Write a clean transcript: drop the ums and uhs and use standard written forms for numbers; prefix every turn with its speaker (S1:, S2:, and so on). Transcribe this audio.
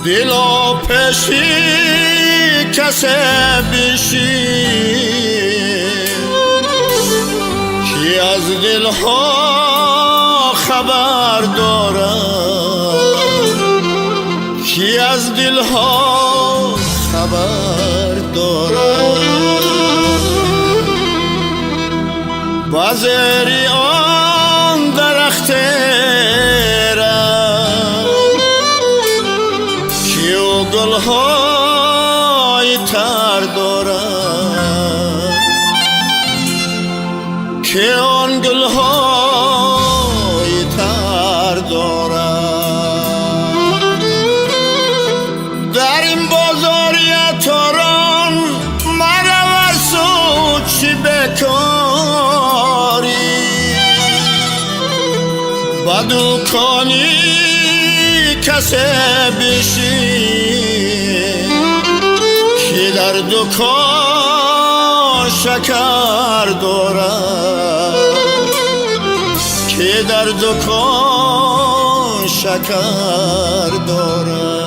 S1: دلا پیشی کسی بیشی کی از دلها خبر دارد کی از دلها خبر دارد بازری آن درخت گلهای تر دارد که آن گلهای تر دارد در این بازاری تاران مرور سود چی بکاری با دکانی کسی بیشی که در دکان شکر دارد که در دکان شکر دارد